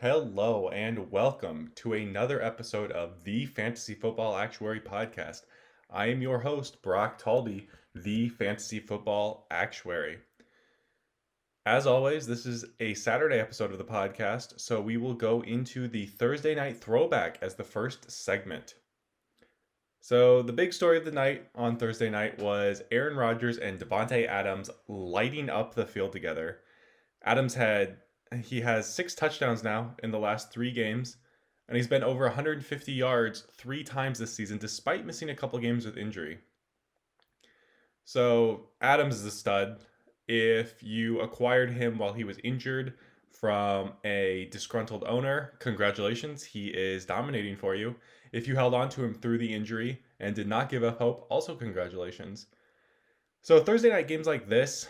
Hello and welcome to another episode of the Fantasy Football Actuary Podcast. I am your host, Brock Talby, the Fantasy Football Actuary. As always, this is a Saturday episode of the podcast, so we will go into the Thursday night throwback as the first segment. So, the big story of the night on Thursday night was Aaron Rodgers and Davante Adams lighting up the field together. Adams he has 6 touchdowns now in the last 3 games, and he's been over 150 yards 3 times this season, despite missing a couple games with injury. So Adams is a stud. If you acquired him while he was injured from a disgruntled owner, congratulations, he is dominating for you. If you held on to him through the injury and did not give up hope, also congratulations. So Thursday night games like this,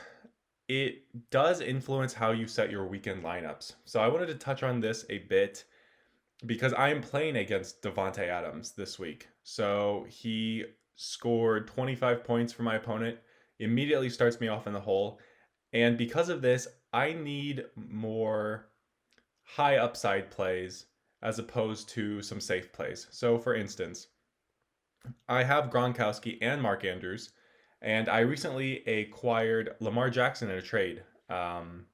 it does influence how you set your weekend lineups. So I wanted to touch on this a bit because I am playing against Davante Adams this week. So he scored 25 points for my opponent, immediately starts me off in the hole. And because of this, I need more high upside plays as opposed to some safe plays. So for instance, I have Gronkowski and Mark Andrews, and I recently acquired Lamar Jackson in a trade. The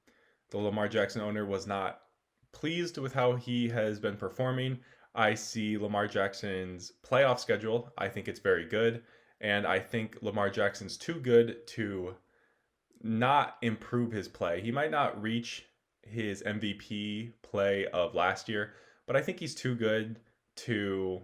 Lamar Jackson owner was not pleased with how he has been performing. I see Lamar Jackson's playoff schedule. I think it's very good. And I think Lamar Jackson's too good to not improve his play. He might not reach his MVP play of last year, but I think he's too good to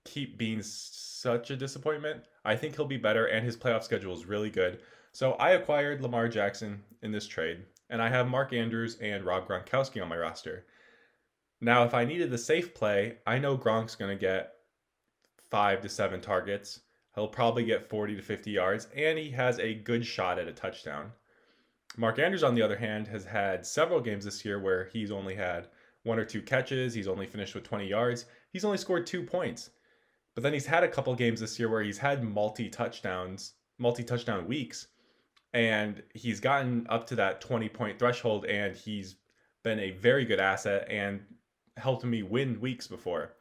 keep being such a disappointment. I think he'll be better, and his playoff schedule is really good. So I acquired Lamar Jackson in this trade, and I have Mark Andrews and Rob Gronkowski on my roster. Now, if I needed the safe play, I know Gronk's going to get 5 to 7 targets. He'll probably get 40 to 50 yards, and he has a good shot at a touchdown. Mark Andrews, on the other hand, has had several games this year where he's only had 1 or 2 catches. He's only finished with 20 yards. He's only scored 2 points. But then he's had a couple games this year where he's had multi-touchdown weeks, and he's gotten up to that 20-point threshold, and he's been a very good asset and helped me win weeks before.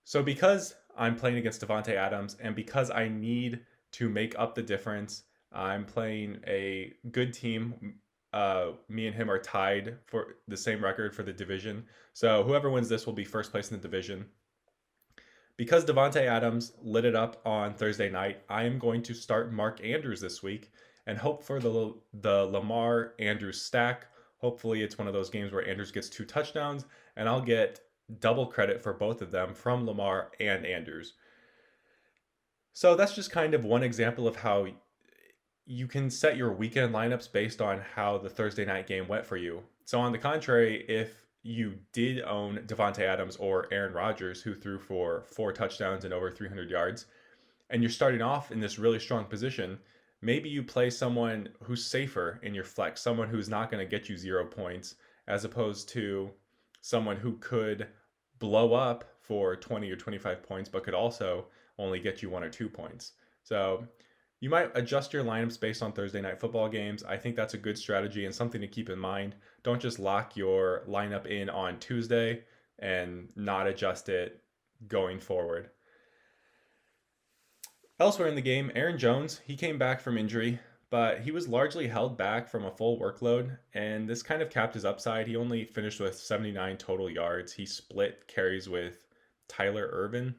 So because I'm playing against Davante Adams and because I need to make up the difference, I'm playing a good team. Me and him are tied for the same record for the division. So whoever wins this will be first place in the division. Because Davante Adams lit it up on Thursday night, I am going to start Mark Andrews this week and hope for the Lamar Andrews stack. Hopefully, it's one of those games where Andrews gets 2 touchdowns, and I'll get double credit for both of them from Lamar and Andrews. So that's just kind of one example of how you can set your weekend lineups based on how the Thursday night game went for you. So on the contrary, if you did own Davante Adams or Aaron Rodgers, who threw for 4 touchdowns and over 300 yards, and you're starting off in this really strong position, maybe you play someone who's safer in your flex, someone who's not going to get you 0 points, as opposed to someone who could blow up for 20 or 25 points, but could also only get you 1 or 2 points. So you might adjust your lineups based on Thursday night football games. I think that's a good strategy and something to keep in mind. Don't just lock your lineup in on Tuesday and not adjust it going forward. Elsewhere in the game, Aaron Jones, he came back from injury, but he was largely held back from a full workload, and this kind of capped his upside. He only finished with 79 total yards. He split carries with Tyler Ervin.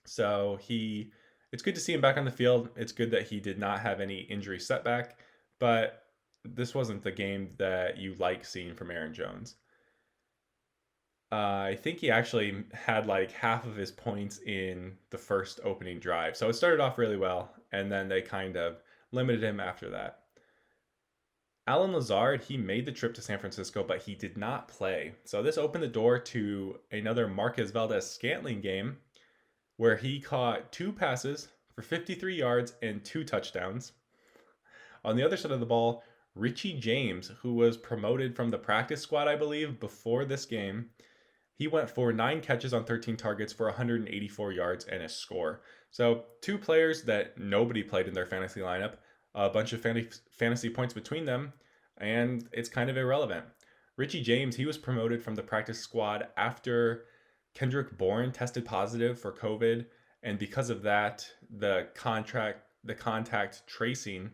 So it's good to see him back on the field. It's good that he did not have any injury setback, but this wasn't the game that you like seeing from Aaron Jones. I think he actually had like half of his points in the first opening drive. So it started off really well, and then they kind of limited him after that. Allen Lazard, he made the trip to San Francisco, but he did not play. So this opened the door to another Marquez Valdez-Scantling game where he caught 2 passes for 53 yards and 2 touchdowns. On the other side of the ball, Richie James, who was promoted from the practice squad, I believe, before this game, he went for 9 catches on 13 targets for 184 yards and a score. So 2 players that nobody played in their fantasy lineup, a bunch of fantasy points between them, and it's kind of irrelevant. Richie James, he was promoted from the practice squad after Kendrick Bourne tested positive for COVID, and because of that, the contact tracing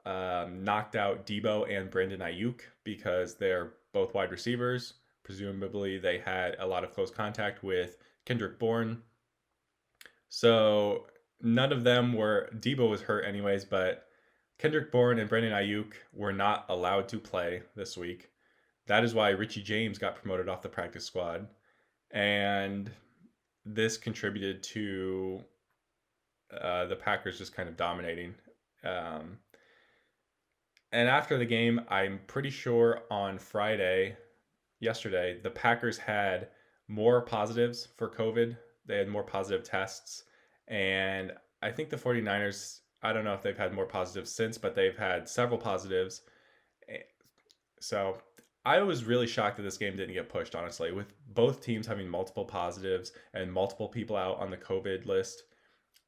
knocked out Debo and Brandon Ayuk because they're both wide receivers. Presumably, they had a lot of close contact with Kendrick Bourne. So none of them were. Debo was hurt anyways, but Kendrick Bourne and Brandon Ayuk were not allowed to play this week. That is why Richie James got promoted off the practice squad. And this contributed to the Packers just kind of dominating. And after the game, I'm pretty sure on yesterday, the Packers had more positives for COVID. They had more positive tests. And I think the 49ers, I don't know if they've had more positives since, but they've had several positives. So I was really shocked that this game didn't get pushed, honestly, with both teams having multiple positives and multiple people out on the COVID list.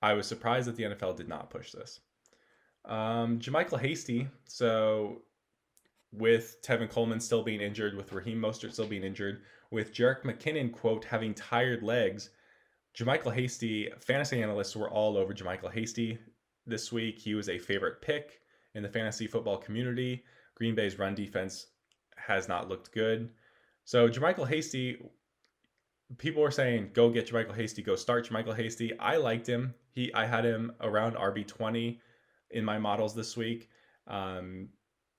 I was surprised that the NFL did not push this. JaMycal Hasty, so with Tevin Coleman still being injured, with Raheem Mostert still being injured, with Jerick McKinnon, quote, having tired legs, JaMycal Hasty, fantasy analysts were all over JaMycal Hasty this week. He was a favorite pick in the fantasy football community. Green Bay's run defense has not looked good. So JaMycal Hasty, people were saying, go get JaMycal Hasty, go start JaMycal Hasty. I liked him. I had him around RB20 in my models this week.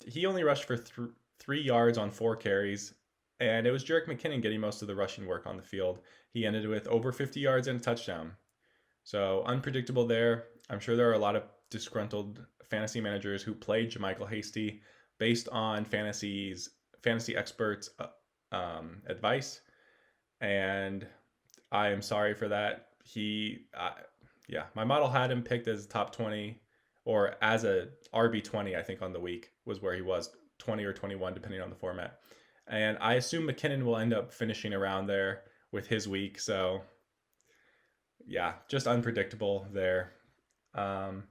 He only rushed for 3 yards on 4 carries, and it was Jerick McKinnon getting most of the rushing work on the field. He ended with over 50 yards and a touchdown. So unpredictable there. I'm sure there are a lot of disgruntled fantasy managers who played JaMycal Hasty based on fantasy experts' advice, and I am sorry for that. My model had him picked as top 20 or as a RB20, I think on the week was where he was, 20 or 21 depending on the format. And I assume McKinnon will end up finishing around there with his week. So yeah, just unpredictable there. And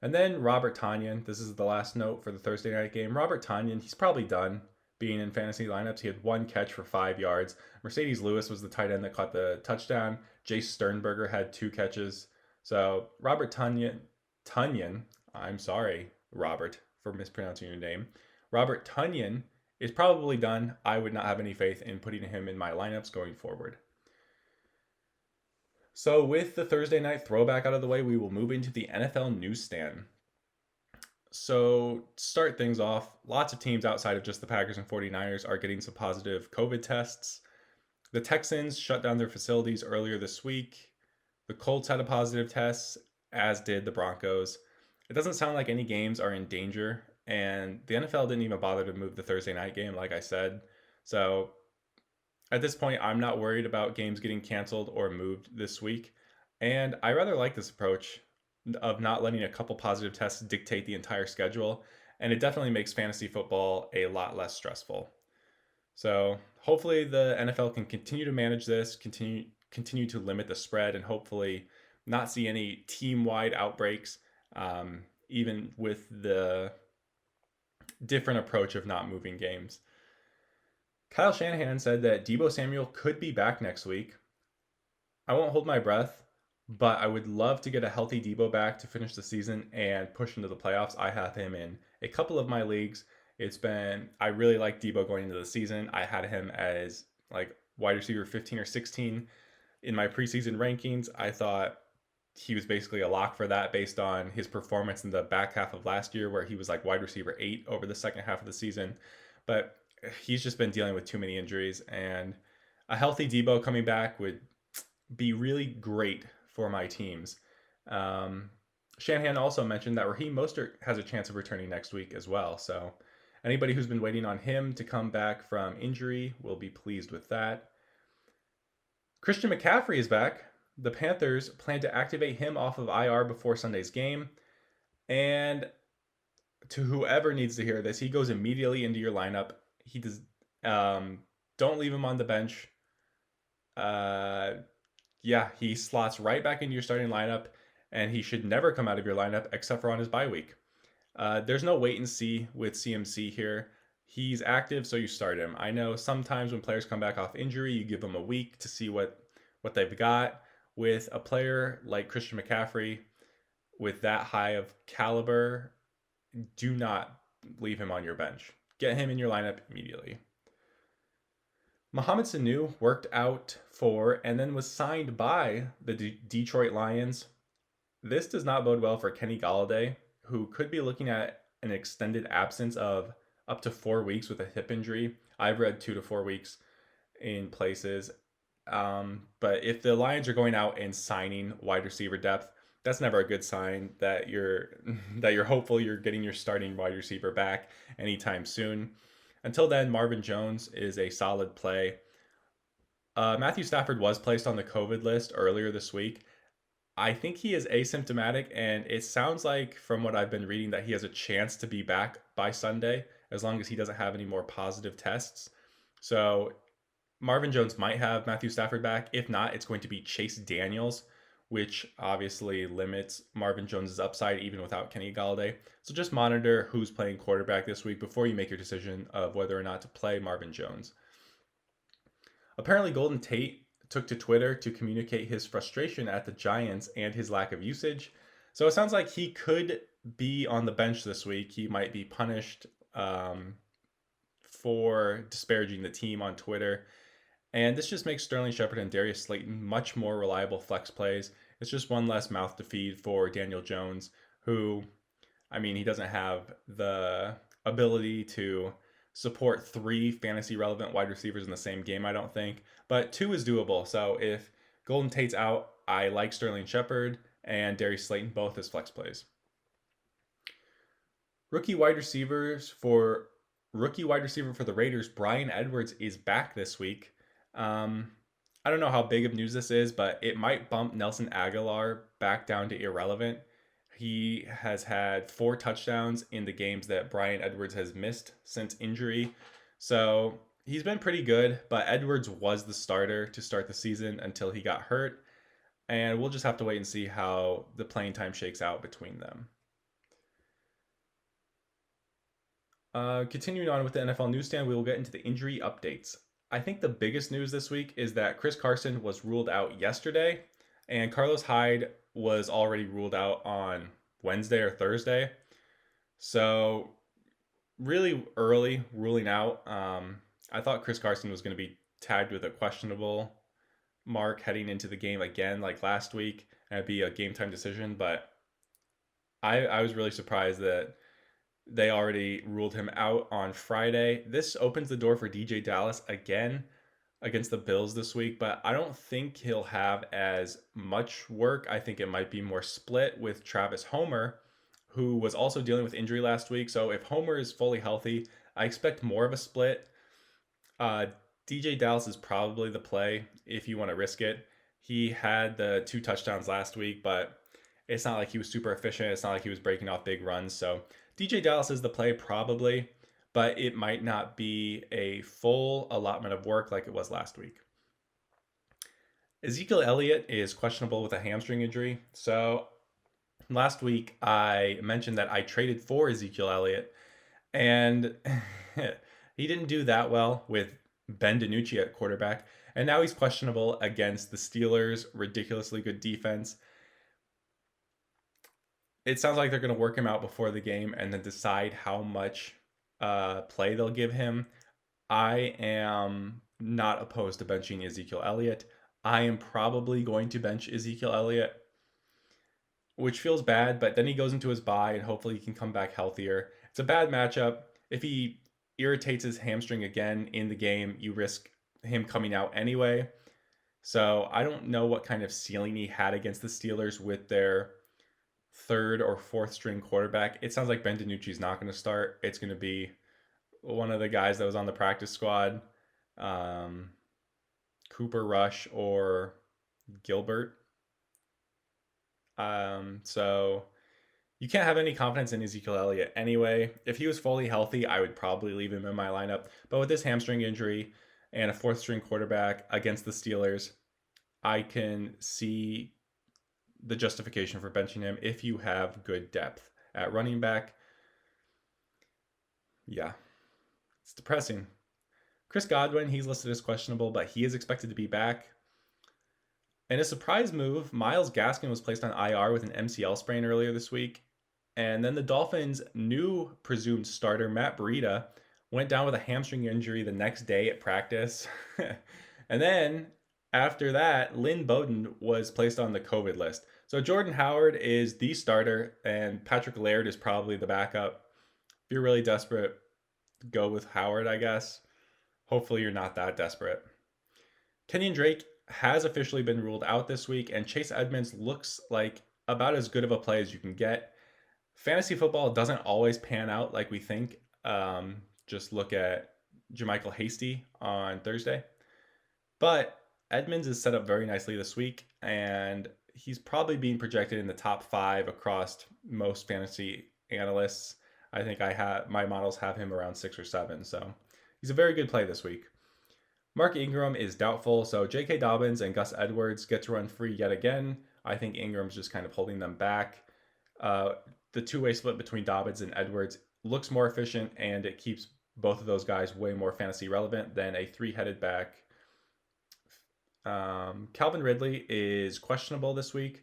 then Robert Tonyan. This is the last note for the Thursday night game. Robert Tonyan, he's probably done being in fantasy lineups. He had 1 catch for 5 yards. Mercedes Lewis was the tight end that caught the touchdown. Jace Sternberger had 2 catches. So Robert Tonyan, I'm sorry, Robert, for mispronouncing your name. Robert Tonyan is probably done. I would not have any faith in putting him in my lineups going forward. So with the Thursday night throwback out of the way, we will move into the NFL newsstand. So start things off, lots of teams outside of just the Packers and 49ers are getting some positive COVID tests. The Texans shut down their facilities earlier this week. The Colts had a positive test, as did the Broncos. It doesn't sound like any games are in danger, and the NFL didn't even bother to move the Thursday night game, like I said. So at this point, I'm not worried about games getting canceled or moved this week. And I rather like this approach of not letting a couple positive tests dictate the entire schedule. And it definitely makes fantasy football a lot less stressful. So hopefully the NFL can continue to manage this, continue to limit the spread, and hopefully not see any team-wide outbreaks, even with the different approach of not moving games. Kyle Shanahan said that Deebo Samuel could be back next week. I won't hold my breath, but I would love to get a healthy Deebo back to finish the season and push into the playoffs. I have him in a couple of my leagues. I really like Deebo going into the season. I had him as like wide receiver 15 or 16 in my preseason rankings. I thought he was basically a lock for that based on his performance in the back half of last year, where he was like wide receiver 8 over the second half of the season. But he's just been dealing with too many injuries, and a healthy Deebo coming back would be really great for my teams. Shanahan also mentioned that Raheem Mostert has a chance of returning next week as well. So anybody who's been waiting on him to come back from injury will be pleased with that. Christian McCaffrey is back. The Panthers plan to activate him off of IR before Sunday's game. And to whoever needs to hear this, he goes immediately into your lineup. He does. Don't leave him on the bench. He slots right back into your starting lineup, and he should never come out of your lineup except for on his bye week. There's no wait and see with CMC here. He's active, so you start him. I know sometimes when players come back off injury, you give them a week to see what they've got. With a player like Christian McCaffrey, with that high of caliber, do not leave him on your bench. Get him in your lineup immediately. Mohamed Sanu worked out for and then was signed by the Detroit Lions. This does not bode well for Kenny Golladay, who could be looking at an extended absence of up to 4 weeks with a hip injury. I've read 2 to 4 weeks in places. But if the Lions are going out and signing wide receiver depth, that's never a good sign that you're that you're hopeful you're getting your starting wide receiver back anytime soon. Until then, Marvin Jones is a solid play. Matthew Stafford was placed on the COVID list earlier this week. I think he is asymptomatic, and it sounds like from what I've been reading that he has a chance to be back by Sunday as long as he doesn't have any more positive tests. So Marvin Jones might have Matthew Stafford back. If not, it's going to be Chase Daniels, which obviously limits Marvin Jones' upside even without Kenny Golladay. So just monitor who's playing quarterback this week before you make your decision of whether or not to play Marvin Jones. Apparently, Golden Tate took to Twitter to communicate his frustration at the Giants and his lack of usage. So it sounds like he could be on the bench this week. He might be punished for disparaging the team on Twitter. And this just makes Sterling Shepard and Darius Slayton much more reliable flex plays. It's just one less mouth to feed for Daniel Jones, who, I mean, he doesn't have the ability to support 3 fantasy relevant wide receivers in the same game, I don't think. But 2 is doable. So if Golden Tate's out, I like Sterling Shepard and Darius Slayton both as flex plays. Rookie wide receiver for the Raiders, Bryan Edwards, is back this week. I don't know how big of news this is, but it might bump Nelson Aguilar back down to irrelevant. He has had 4 touchdowns in the games that Bryan Edwards has missed since injury. So he's been pretty good, but Edwards was the starter to start the season until he got hurt. And we'll just have to wait and see how the playing time shakes out between them. Continuing on with the NFL newsstand, we will get into the injury updates. I think the biggest news this week is that Chris Carson was ruled out yesterday, and Carlos Hyde was already ruled out on Wednesday or Thursday. So really early ruling out. I thought Chris Carson was going to be tagged with a questionable mark heading into the game again like last week, and it'd be a game time decision, but I was really surprised that they already ruled him out on Friday. This opens the door for DJ Dallas again against the Bills this week, but I don't think he'll have as much work. I think it might be more split with Travis Homer, who was also dealing with injury last week. So if Homer is fully healthy, I expect more of a split. DJ Dallas is probably the play if you want to risk it. He had the 2 touchdowns last week, but it's not like he was super efficient. It's not like he was breaking off big runs. So DJ Dallas is the play probably, but it might not be a full allotment of work like it was last week. Ezekiel Elliott is questionable with a hamstring injury. So last week I mentioned that I traded for Ezekiel Elliott, and he didn't do that well with Ben DiNucci at quarterback. And now he's questionable against the Steelers' ridiculously good defense. It sounds like they're going to work him out before the game and then decide how much play they'll give him. I am not opposed to benching Ezekiel Elliott. I am probably going to bench Ezekiel Elliott, which feels bad, but then he goes into his bye and hopefully he can come back healthier. It's a bad matchup. If he irritates his hamstring again in the game, you risk him coming out anyway. So I don't know what kind of ceiling he had against the Steelers with their 3rd or 4th string quarterback. It sounds like Ben DiNucci is not going to start. It's going to be one of the guys that was on the practice squad, Cooper Rush or Gilbert. So you can't have any confidence in Ezekiel Elliott anyway. If he was fully healthy, I would probably leave him in my lineup. But with this hamstring injury and a 4th string quarterback against the Steelers, I can see the justification for benching him if you have good depth at running back. Yeah. It's depressing. Chris Godwin, he's listed as questionable, but he is expected to be back. In a surprise move, Myles Gaskin was placed on IR with an MCL sprain earlier this week. And then the Dolphins' new presumed starter, Matt Breida, went down with a hamstring injury the next day at practice. And then after that, Lynn Bowden was placed on the COVID list. So Jordan Howard is the starter, and Patrick Laird is probably the backup. If you're really desperate, go with Howard, I guess. Hopefully, you're not that desperate. Kenyon Drake has officially been ruled out this week, and Chase Edmonds looks like about as good of a play as you can get. Fantasy football doesn't always pan out like we think. Just look at JaMychal Hasty on Thursday. But Edmonds is set up very nicely this week, and he's probably being projected in the top 5 across most fantasy analysts. I think my models have him around 6 or 7, so he's a very good play this week. Mark Ingram is doubtful, so J.K. Dobbins and Gus Edwards get to run free yet again. I think Ingram's just kind of holding them back. The two-way split between Dobbins and Edwards looks more efficient, and it keeps both of those guys way more fantasy relevant than a 3-headed back. Calvin Ridley is questionable this week,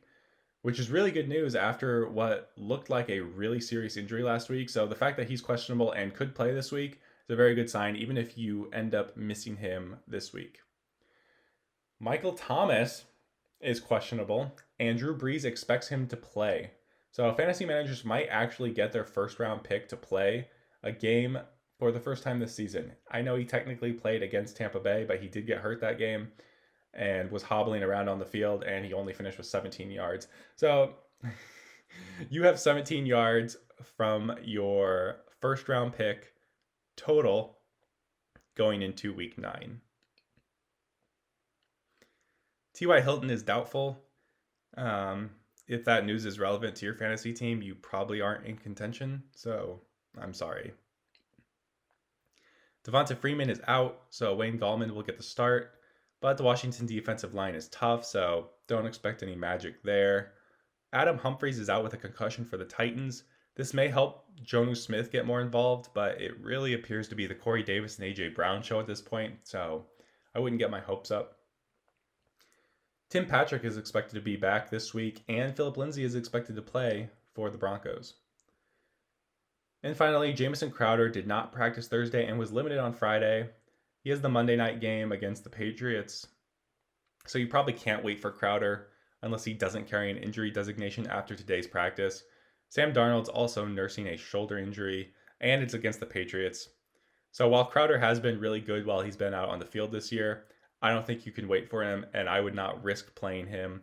which is really good news after what looked like a really serious injury last week. So the fact that he's questionable and could play this week is a very good sign, even if you end up missing him this week. Michael Thomas is questionable, and Drew Brees expects him to play. So fantasy managers might actually get their first-round pick to play a game for the first time this season. I know he technically played against Tampa Bay, but he did get hurt that game and was hobbling around on the field, and he only finished with 17 yards. So you have 17 yards from your first-round pick total going into week 9. T.Y. Hilton is doubtful. If that news is relevant to your fantasy team, you probably aren't in contention, so I'm sorry. Devonta Freeman is out, so Wayne Gallman will get the start. But the Washington defensive line is tough, so don't expect any magic there. Adam Humphries is out with a concussion for the Titans. This may help Jonnu Smith get more involved, but it really appears to be the Corey Davis and A.J. Brown show at this point, so I wouldn't get my hopes up. Tim Patrick is expected to be back this week, and Phillip Lindsay is expected to play for the Broncos. And finally, Jamison Crowder did not practice Thursday and was limited on Friday. He has the Monday night game against the Patriots, so you probably can't wait for Crowder unless he doesn't carry an injury designation after today's practice. Sam Darnold's also nursing a shoulder injury, and it's against the Patriots. So while Crowder has been really good while he's been out on the field this year, I don't think you can wait for him, and I would not risk playing him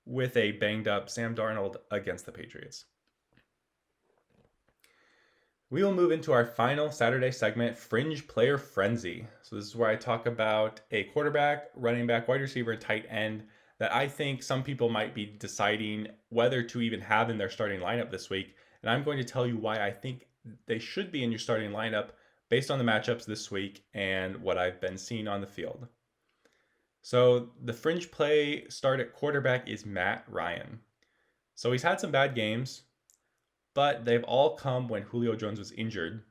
with a banged up Sam Darnold against the Patriots. We will move into our final Saturday segment, Fringe Player Frenzy. So this is where I talk about a quarterback, running back, wide receiver, and tight end that I think some people might be deciding whether to even have in their starting lineup this week. And I'm going to tell you why I think they should be in your starting lineup based on the matchups this week and what I've been seeing on the field. So the fringe play start at quarterback is Matt Ryan. So he's had some bad games, but they've all come when Julio Jones was injured.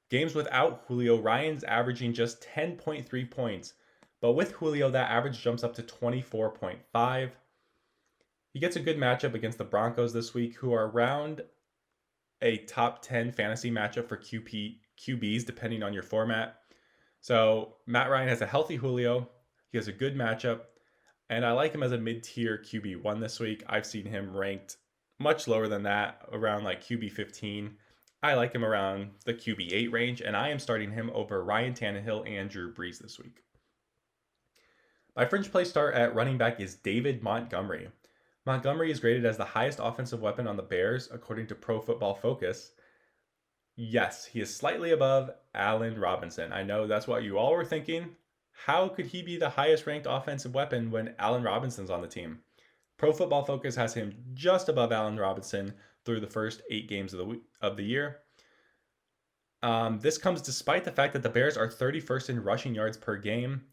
Games without Julio, Ryan's averaging just 10.3 points, but with Julio, that average jumps up to 24.5. He gets a good matchup against the Broncos this week, who are around a top 10 fantasy matchup for QBs, depending on your format. So Matt Ryan has a healthy Julio. He has a good matchup, and I like him as a mid-tier QB1 this week. I've seen him ranked much lower than that, around like QB 15. I like him around the QB 8 range, and I am starting him over Ryan Tannehill and Drew Brees this week. My fringe play start at running back is David Montgomery. Montgomery is graded as the highest offensive weapon on the Bears, according to Pro Football Focus. Yes, he is slightly above Allen Robinson. I know that's what you all were thinking. How could he be the highest ranked offensive weapon when Allen Robinson's on the team? Pro Football Focus has him just above Allen Robinson through the first 8 games of the year. This comes despite the fact that the Bears are 31st in rushing yards per game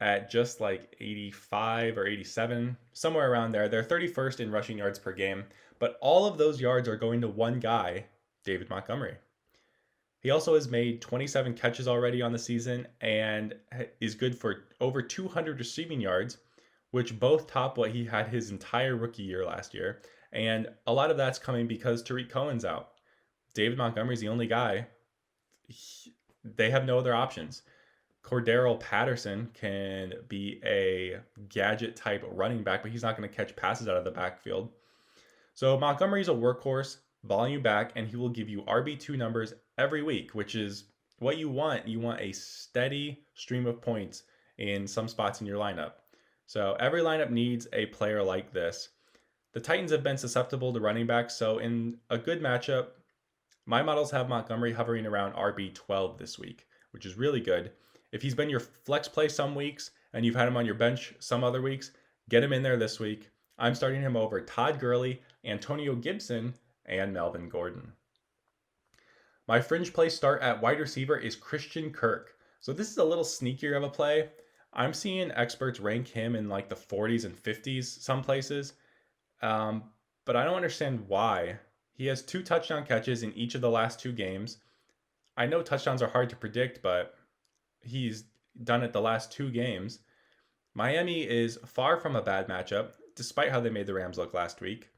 at just like 85 or 87, somewhere around there. They're 31st in rushing yards per game, but all of those yards are going to one guy, David Montgomery. He also has made 27 catches already on the season and is good for over 200 receiving yards, which both top what he had his entire rookie year last year. And a lot of that's coming because Tariq Cohen's out. David Montgomery's the only guy. They have no other options. Cordero Patterson can be a gadget type running back, but he's not going to catch passes out of the backfield. So Montgomery's a workhorse, volume back, and he will give you RB2 numbers every week, which is what you want. You want a steady stream of points in some spots in your lineup. So every lineup needs a player like this. The Titans have been susceptible to running backs, so in a good matchup, my models have Montgomery hovering around RB12 this week, which is really good. If he's been your flex play some weeks and you've had him on your bench some other weeks, get him in there this week. I'm starting him over Todd Gurley, Antonio Gibson, and Melvin Gordon. My fringe play start at wide receiver is Christian Kirk. So this is a little sneakier of a play. I'm seeing experts rank him in like the 40s and 50s some places, but I don't understand why. He has 2 touchdown catches in each of the last 2 games. I know touchdowns are hard to predict, but he's done it the last 2 games. Miami is far from a bad matchup, despite how they made the Rams look last week.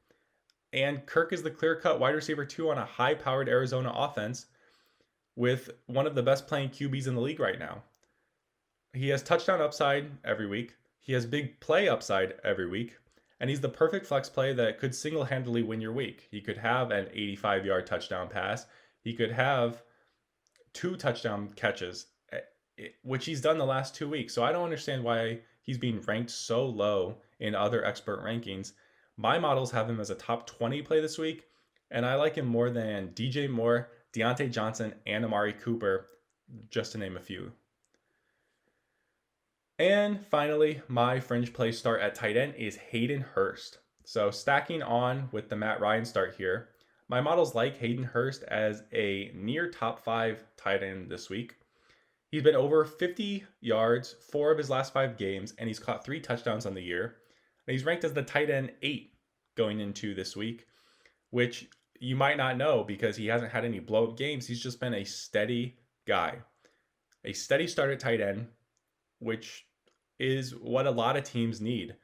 And Kirk is the clear-cut wide receiver 2 on a high-powered Arizona offense with one of the best playing QBs in the league right now. He has touchdown upside every week. He has big play upside every week. And he's the perfect flex play that could single-handedly win your week. He could have an 85-yard touchdown pass. He could have 2 touchdown catches, which he's done the last 2 weeks. So I don't understand why he's being ranked so low in other expert rankings. My models have him as a top 20 play this week, and I like him more than DJ Moore, Deontay Johnson, and Amari Cooper, just to name a few. And finally, my fringe play start at tight end is Hayden Hurst. So stacking on with the Matt Ryan start here, my models like Hayden Hurst as a near top 5 tight end this week. He's been over 50 yards 4 of his last 5 games, and he's caught 3 touchdowns on the year. And he's ranked as the tight end 8 going into this week, which you might not know because he hasn't had any blow-up games. He's just been a steady guy. A steady start at tight end, which is what a lot of teams need.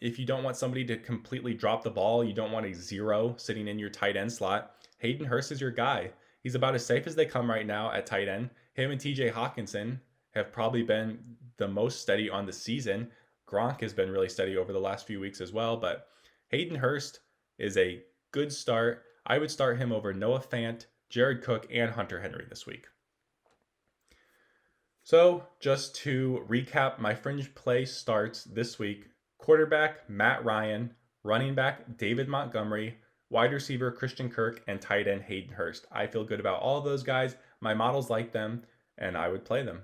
If you don't want somebody to completely drop the ball, you don't want a 0 sitting in your tight end slot, Hayden Hurst is your guy. He's about as safe as they come right now at tight end. Him and TJ Hawkinson have probably been the most steady on the season. Gronk has been really steady over the last few weeks as well, but Hayden Hurst is a good start. I would start him over Noah Fant, Jared Cook, and Hunter Henry this week. So just to recap, my fringe play starts this week. Quarterback, Matt Ryan. Running back, David Montgomery. Wide receiver, Christian Kirk. And tight end, Hayden Hurst. I feel good about all of those guys. My models like them, and I would play them.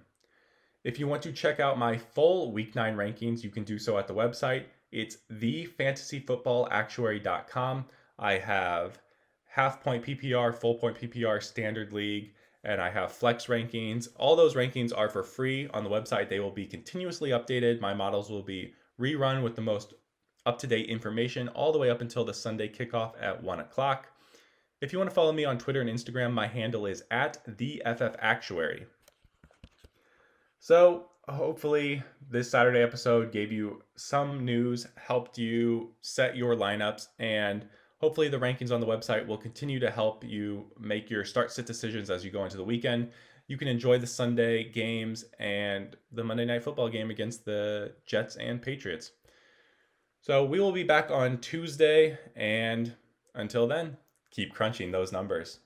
If you want to check out my full Week 9 rankings, you can do so at the website. It's thefantasyfootballactuary.com. I have half-point PPR, full-point PPR, standard league, and I have flex rankings. All those rankings are for free on the website. They will be continuously updated. My models will be rerun with the most up-to-date information all the way up until the Sunday kickoff at 1 o'clock. If you want to follow me on Twitter and Instagram, my handle is @theFFActuary. So hopefully this Saturday episode gave you some news, helped you set your lineups, and hopefully the rankings on the website will continue to help you make your start-sit decisions as you go into the weekend. You can enjoy the Sunday games and the Monday Night Football game against the Jets and Patriots. So we will be back on Tuesday, and until then, keep crunching those numbers.